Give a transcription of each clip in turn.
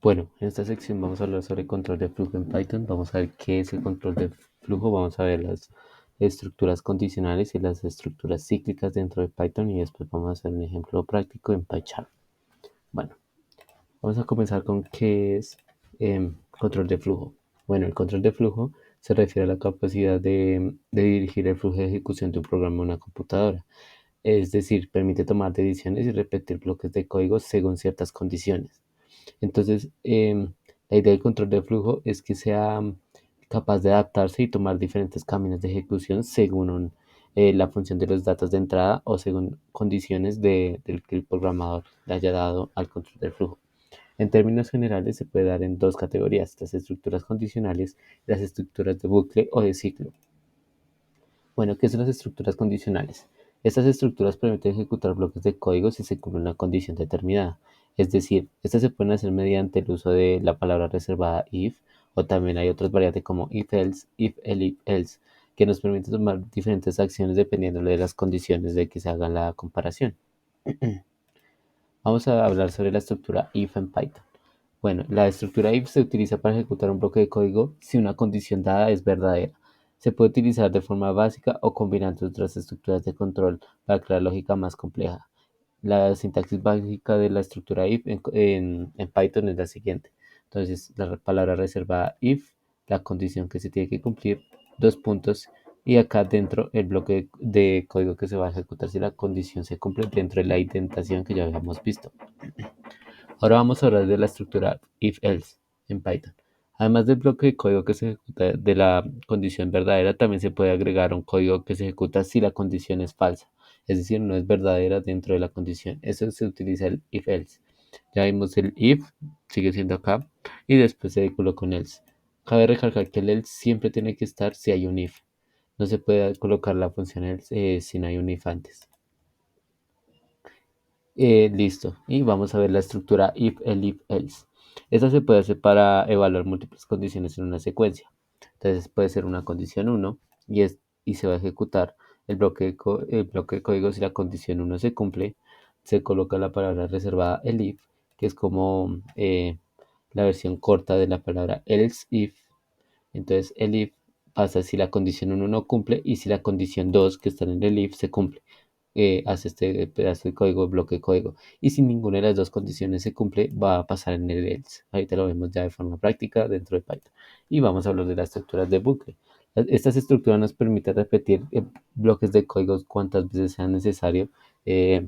Bueno, en esta sección vamos a hablar sobre control de flujo en Python. Vamos a ver qué es el control de flujo. Vamos a ver las estructuras condicionales y las estructuras cíclicas dentro de Python y después vamos a hacer un ejemplo práctico en PyCharm. Bueno, vamos a comenzar con qué es control de flujo. Bueno, el control de flujo se refiere a la capacidad de dirigir el flujo de ejecución de un programa en una computadora. Es decir, permite tomar decisiones y repetir bloques de código según ciertas condiciones. Entonces, la idea del control de flujo es que sea capaz de adaptarse y tomar diferentes caminos de ejecución según la función de los datos de entrada o según condiciones del que el programador le haya dado al control del flujo. En términos generales, se puede dar en dos categorías: las estructuras condicionales y las estructuras de bucle o de ciclo. Bueno, ¿qué son las estructuras condicionales? Estas estructuras permiten ejecutar bloques de código si se cumple una condición determinada. Es decir, estas se pueden hacer mediante el uso de la palabra reservada if, o también hay otras variantes como if else, if else, que nos permiten tomar diferentes acciones dependiendo de las condiciones de que se haga la comparación. Vamos a hablar sobre la estructura if en Python. Bueno, la estructura if se utiliza para ejecutar un bloque de código si una condición dada es verdadera. Se puede utilizar de forma básica o combinando otras estructuras de control para crear lógica más compleja. La sintaxis básica de la estructura if en Python es la siguiente. Entonces, la palabra reservada if, la condición que se tiene que cumplir, dos puntos, y acá dentro el bloque de código que se va a ejecutar si la condición se cumple dentro de la indentación que ya habíamos visto. Ahora vamos a hablar de la estructura if-else en Python. Además del bloque de código que se ejecuta de la condición verdadera, también se puede agregar un código que se ejecuta si la condición es falsa, es decir, no es verdadera dentro de la condición. Eso se utiliza el if-else. Ya vimos el if, sigue siendo acá, y después se colocó un else. Cabe recalcar que el else siempre tiene que estar si hay un if. No se puede colocar la función else si no hay un if antes. Listo. Y vamos a ver la estructura if, el if, else. Esta se puede hacer para evaluar múltiples condiciones en una secuencia. Entonces puede ser una condición uno y se va a ejecutar el bloque de código si la condición uno se cumple. Se coloca la palabra reservada el if, que es como la versión corta de la palabra else if. Entonces el if pasa si la condición uno no cumple y si la condición 2 que está en el if se cumple. Hace este pedazo de código, bloque de código. Y si ninguna de las dos condiciones se cumple, va a pasar en el else. Ahorita lo vemos ya de forma práctica dentro de Python. Y vamos a hablar de las estructuras de bucle. Estas estructuras nos permiten repetir bloques de código cuantas veces sea necesario eh,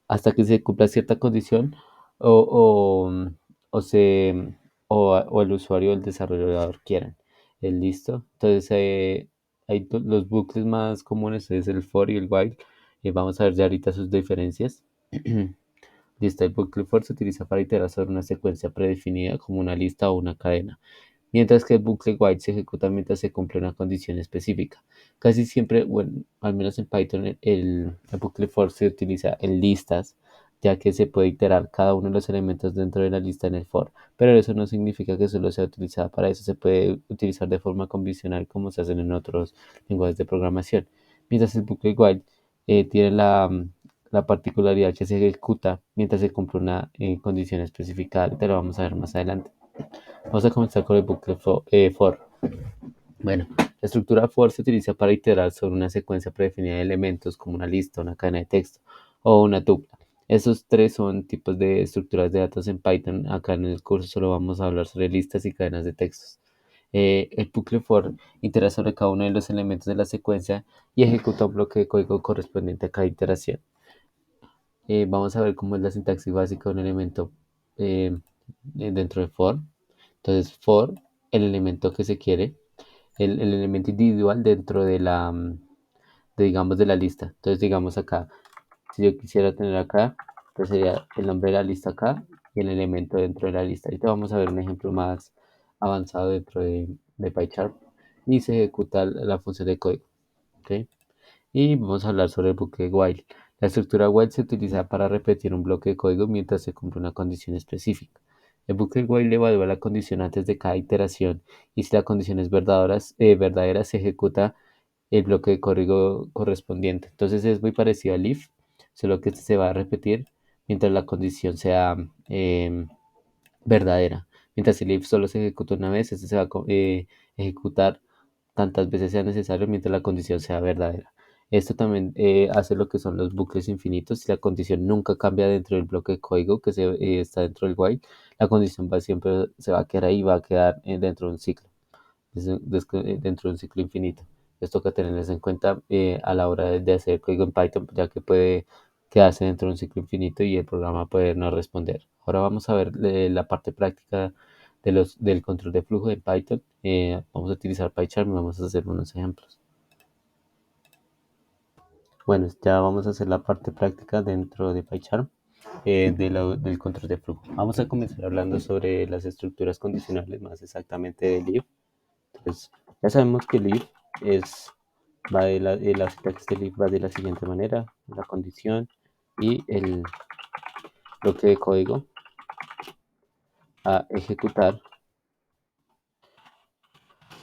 hasta que se cumpla cierta condición o, o, o se, o el usuario o el desarrollador quieran. ¿Listo? Entonces, hay los bucles más comunes es el for y el while. Vamos a ver ya ahorita sus diferencias. Listo, el bucle for se utiliza para iterar sobre una secuencia predefinida como una lista o una cadena, mientras que el bucle while se ejecuta mientras se cumple una condición específica. Casi siempre, bueno, al menos en Python, el bucle for se utiliza en listas, ya que se puede iterar cada uno de los elementos dentro de la lista en el for, pero eso no significa que solo sea utilizada para eso, se puede utilizar de forma convencional como se hacen en otros lenguajes de programación. Mientras el bucle while tiene la particularidad que se ejecuta mientras se cumple una condición especificada, te lo vamos a ver más adelante. Vamos a comenzar con el bucle for. Bueno, la estructura for se utiliza para iterar sobre una secuencia predefinida de elementos como una lista, una cadena de texto o una tupla. Esos tres son tipos de estructuras de datos en Python. Acá en el curso solo vamos a hablar sobre listas y cadenas de textos. El bucle for itera sobre cada uno de los elementos de la secuencia y ejecuta un bloque de código correspondiente a cada iteración. Vamos a ver cómo es la sintaxis básica de un elemento eh, dentro de for. Entonces, for, el elemento que se quiere, el elemento individual dentro de digamos, de la lista. Entonces, digamos acá, si yo quisiera tener acá, pues sería el nombre de la lista acá y el elemento dentro de la lista. Ahorita vamos a ver un ejemplo más avanzado dentro de PyCharm y se ejecuta la función de código. ¿Ok? Y vamos a hablar sobre el bucle while. La estructura while se utiliza para repetir un bloque de código mientras se cumple una condición específica. El bucle while evalúa la condición antes de cada iteración y si la condición es verdadera, se ejecuta el bloque de código correspondiente. Entonces es muy parecido al if, solo que este se va a repetir mientras la condición sea verdadera. Mientras el if solo se ejecuta una vez, este se va a ejecutar tantas veces sea necesario mientras la condición sea verdadera. Esto también hace lo que son los bucles infinitos. Si la condición nunca cambia dentro del bloque de código que está dentro del while, la condición siempre se va a quedar ahí, va a quedar dentro de un ciclo, dentro de un ciclo infinito. Esto toca tenerles en cuenta a la hora de hacer código en Python, ya que puede quedarse dentro de un ciclo infinito y el programa puede no responder. Ahora vamos a ver la parte práctica del control de flujo en Python. Vamos a utilizar PyCharm y vamos a hacer unos ejemplos. Bueno, ya vamos a hacer la parte práctica dentro de PyCharm del control de flujo. Vamos a comenzar hablando sobre las estructuras condicionales, más exactamente del if. Entonces, ya sabemos que el if la sintaxis del if va de la siguiente manera: la condición y el bloque de código a ejecutar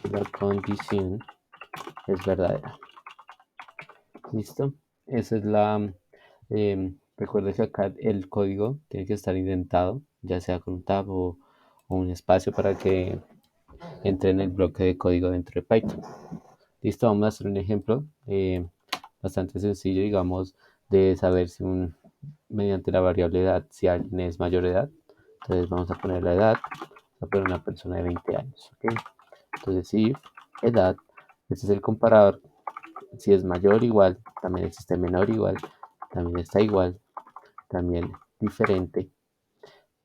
si la condición es verdadera. ¿Listo? Esa es recuerda que acá el código tiene que estar indentado, ya sea con un tab o un espacio para que entre en el bloque de código dentro de Python. Listo, vamos a hacer un ejemplo bastante sencillo, digamos, de saber si mediante la variable edad, si alguien es mayor de edad. Entonces vamos a poner la edad, vamos a poner una persona de 20 años. ¿Ok? Entonces, si edad, este es el comparador. Si es mayor, igual, también existe menor, igual, también está igual, también diferente.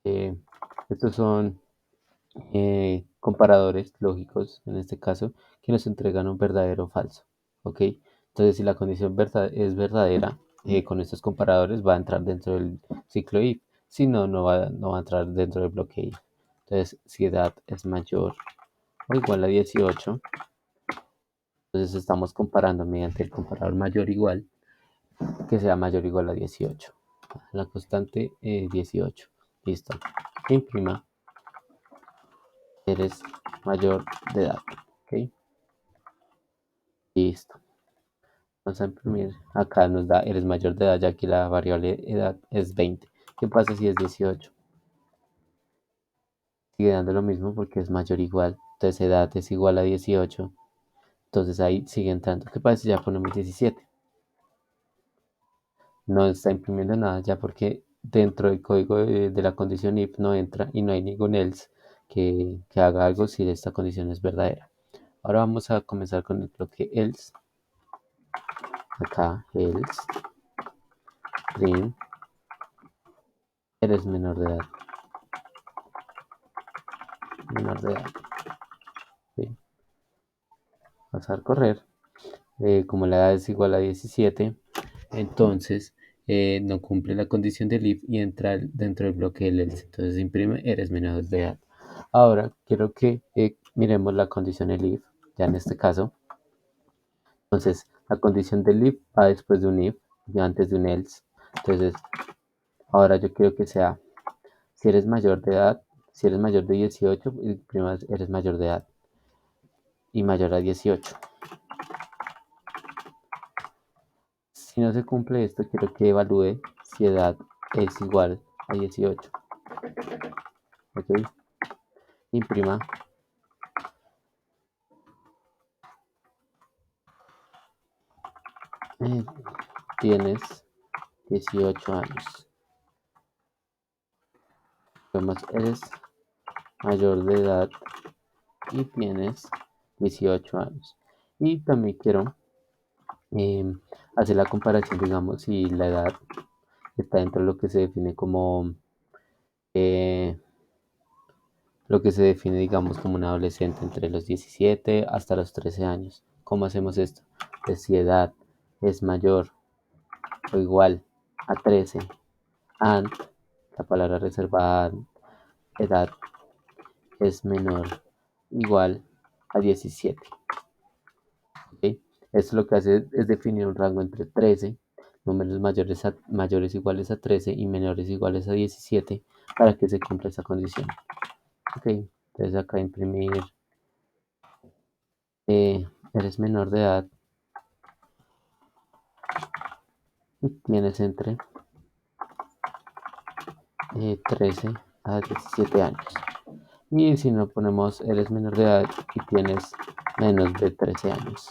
Eh, Estos son comparadores lógicos, en este caso, que nos entregan un verdadero o falso. ¿Ok? Entonces, si la condición es verdadera, con estos comparadores va a entrar dentro del ciclo if. Si no, no va a entrar dentro del bloque if. Entonces, si edad es mayor o igual a 18, entonces estamos comparando mediante el comparador mayor igual, que sea mayor o igual a 18. La constante 18. Listo. Imprima, eres mayor de edad. ¿Ok? Listo. Vamos a imprimir. Acá nos da eres mayor de edad, ya que la variable edad es 20. ¿Qué pasa si es 18? Sigue dando lo mismo porque es mayor o igual. Entonces edad es igual a 18. Entonces ahí sigue entrando. ¿Qué pasa si ya ponemos 17? No está imprimiendo nada ya porque dentro del código de la condición if no entra y no hay ningún else que haga algo si esta condición es verdadera. Ahora vamos a comenzar con el bloque else. Acá else print eres menor de edad. Menor de edad. ¿Sí? Pasar a correr. Como la edad es igual a 17, entonces no cumple la condición del if y entra dentro del bloque del else. Entonces imprime eres menor de edad. Ahora quiero que miremos la condición del if, ya en este caso. Entonces la condición del if va después de un if y antes de un else. Entonces ahora yo quiero que sea si eres mayor de edad, si eres mayor de 18, imprimas eres mayor de edad y mayor a 18. Si no se cumple esto, quiero que evalúe si edad es igual a 18. ¿Ok? Imprima. Tienes 18 años. Vemos, eres mayor de edad y tienes 18 años. Y también quiero hacer la comparación, digamos, si la edad está dentro de lo que se define como eh, lo que se define, digamos, como un adolescente entre los 17 hasta los 13 años. ¿Cómo hacemos esto? Pues si edad es mayor o igual a 13, and, la palabra reservada edad es menor o igual a 17. ¿Ok? Esto lo que hace es definir un rango entre 13, números mayores iguales a 13 y menores iguales a 17 para que se cumpla esa condición. Ok, entonces acá imprimir eres menor de edad y tienes entre 13 a 17 años. Y si no ponemos eres menor de edad y tienes menos de 13 años.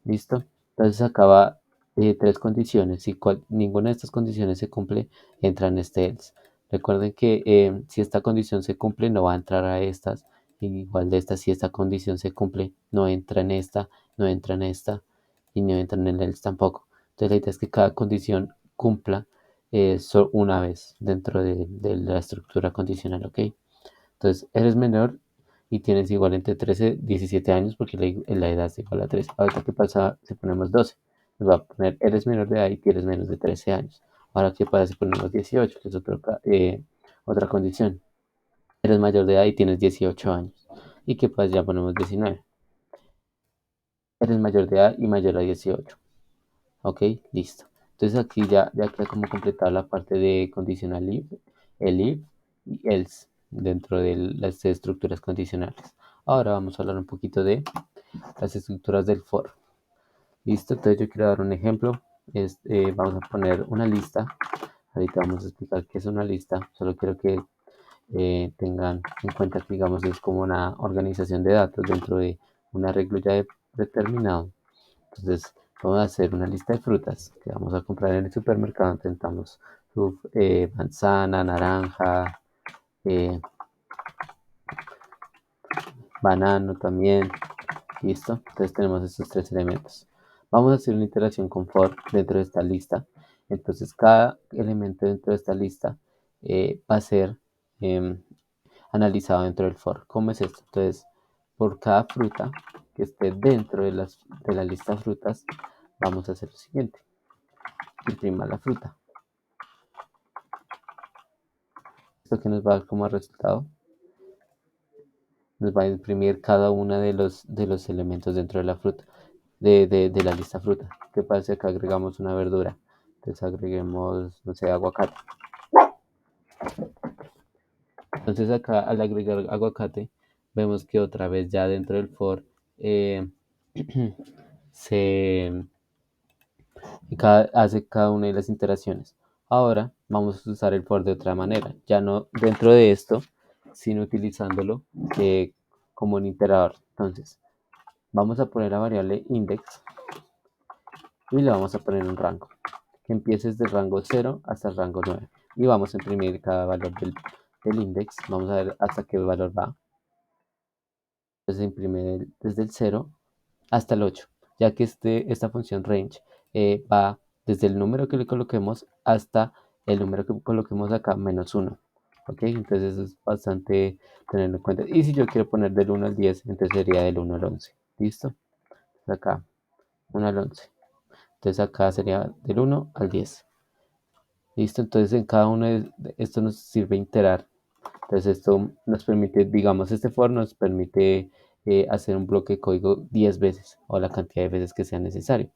¿Listo? Entonces acaba tres condiciones. Si ninguna de estas condiciones se cumple, entra en este else. Recuerden que si esta condición se cumple, no va a entrar a estas. Igual de estas, si esta condición se cumple, no entra en esta, no entra en esta y no entra en el else tampoco. Entonces la idea es que cada condición cumpla una vez dentro de la estructura condicional, ¿ok? Entonces, eres menor y tienes igual entre 13 y 17 años porque la edad es igual a 13. Ahora, ¿qué pasa si ponemos 12? Nos va a poner, eres menor de edad y tienes menos de 13 años. Ahora, ¿qué pasa si ponemos 18? Que es otra condición. Eres mayor de edad y tienes 18 años. ¿Y qué pasa si ya ponemos 19? Eres mayor de edad y mayor a 18. Ok, listo. Entonces aquí ya queda como completada la parte de condicional if, el if y else dentro de las estructuras condicionales. Ahora vamos a hablar un poquito de las estructuras del for. Listo, entonces yo quiero dar un ejemplo. Vamos a poner una lista. Ahorita vamos a explicar qué es una lista. Solo quiero que tengan en cuenta que digamos es como una organización de datos dentro de un arreglo ya determinado. Entonces, vamos a hacer una lista de frutas que vamos a comprar en el supermercado. Intentamos manzana, naranja, eh, banano también. Listo. Entonces tenemos estos tres elementos. Vamos a hacer una iteración con for dentro de esta lista. Entonces, cada elemento dentro de esta lista va a ser analizado dentro del for. ¿Cómo es esto? Entonces, por cada fruta que esté dentro de la lista de frutas, vamos a hacer lo siguiente. Imprima la fruta. Esto que nos va a dar como resultado, nos va a imprimir cada uno de los elementos dentro de la fruta, de la lista fruta. ¿Qué pasa si acá agregamos una verdura? Entonces agreguemos, no sé, aguacate. Entonces acá al agregar aguacate, vemos que otra vez ya dentro del for eh, se hace cada una de las iteraciones. Ahora vamos a usar el for de otra manera, ya no dentro de esto, sino utilizándolo como un iterador. Entonces, vamos a poner la variable index y le vamos a poner un rango, que empiece desde el rango 0 hasta el rango 9. Y vamos a imprimir cada valor del index. Vamos a ver hasta qué valor va. Entonces imprime desde el 0 hasta el 8, ya que esta función range va desde el número que le coloquemos hasta el número que coloquemos acá, menos 1. ¿Ok? Entonces eso es bastante tenerlo en cuenta. Y si yo quiero poner del 1 al 10, entonces sería del 1 al 11. ¿Listo? Acá, 1 al 11. Entonces acá sería del 1 al 10. ¿Listo? Entonces en cada uno de esto nos sirve iterar. Entonces esto nos permite, digamos, este for nos permite hacer un bloque de código 10 veces o la cantidad de veces que sea necesario.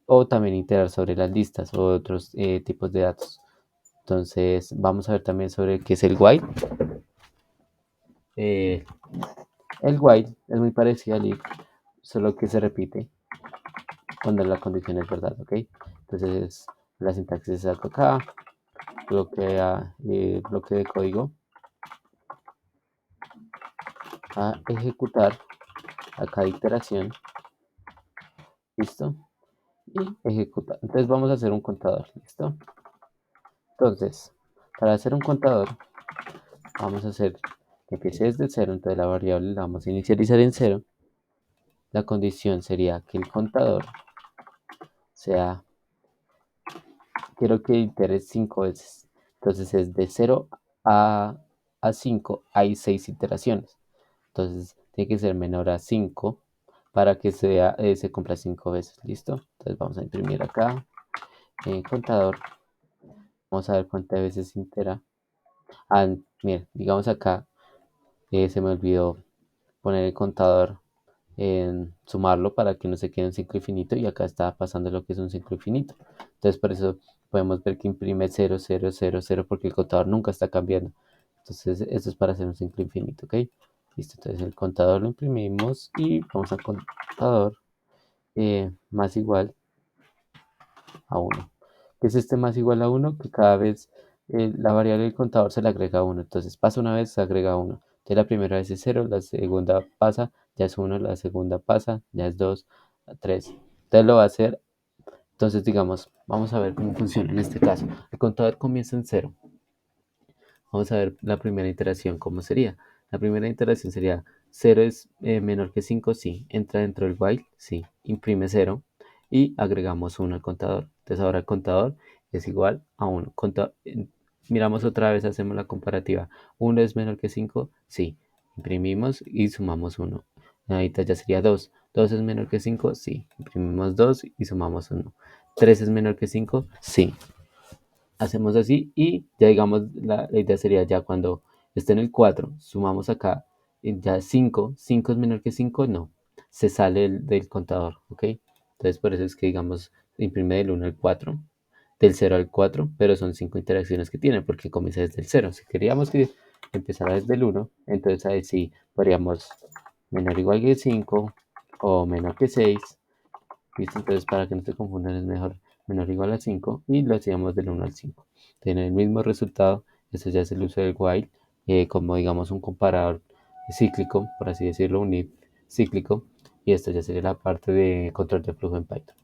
O también iterar sobre las listas o otros tipos de datos. Entonces vamos a ver también sobre qué es el while. Eh, el while es muy parecido al if, solo que se repite cuando la condición es verdad, ¿ok? Entonces la sintaxis es algo acá, bloque de código a ejecutar a cada iteración, ¿listo? Y ejecutar. Entonces vamos a hacer un contador, ¿listo? Entonces, para hacer un contador, vamos a hacer que empiece desde 0, entonces la variable la vamos a inicializar en 0. La condición sería que el contador sea, quiero que itere 5 veces. Entonces es de 0 a 5, hay 6 iteraciones. Entonces tiene que ser menor a 5 para que se cumpla 5 veces. ¿Listo? Entonces vamos a imprimir acá contador. Vamos a ver cuántas veces itera. Miren, digamos acá se me olvidó poner el contador en sumarlo para que no se quede en ciclo infinito y acá está pasando lo que es un ciclo infinito. Entonces por eso podemos ver que imprime 0, 0, 0, 0 porque el contador nunca está cambiando. Entonces esto es para hacer un ciclo infinito, ¿ok? Listo, entonces el contador lo imprimimos y vamos al contador más igual a 1. ¿Qué es este más igual a 1? Que cada vez la variable del contador se le agrega uno. Entonces pasa una vez, se agrega uno. Entonces la primera vez es cero, la segunda pasa, ya es uno, la segunda pasa, ya es dos, tres. Entonces lo va a hacer. Entonces digamos, vamos a ver cómo funciona en este caso. El contador comienza en cero. Vamos a ver la primera iteración, ¿cómo sería? La primera iteración sería cero es menor que 5, sí. Entra dentro del while, sí. Imprime cero y agregamos uno al contador. Entonces ahora el contador es igual a 1. Miramos otra vez, hacemos la comparativa. Uno es menor que 5, sí. Imprimimos y sumamos uno. Ahorita ya sería 2. 2 es menor que 5, sí. Imprimimos 2 y sumamos uno. 3 es menor que 5, sí. Hacemos así y ya digamos, la idea sería ya cuando esté en el 4 sumamos acá, y ya 5 5 es menor que 5 no, se sale del contador, ¿ok? Entonces por eso es que digamos, imprime del 1 al 4 del 0 al 4 pero son 5 interacciones que tiene porque comienza desde el 0. Si queríamos que empezara desde el 1 entonces ahí sí podríamos menor o igual que 5 o menor que 6. ¿Listo? Entonces, para que no se confundan, es mejor menor o igual a 5 y lo hacíamos del 1 al 5. Tiene el mismo resultado. Esto ya es el uso del while, como digamos un comparador cíclico, por así decirlo, un if cíclico. Y esto ya sería la parte de control de flujo en Python.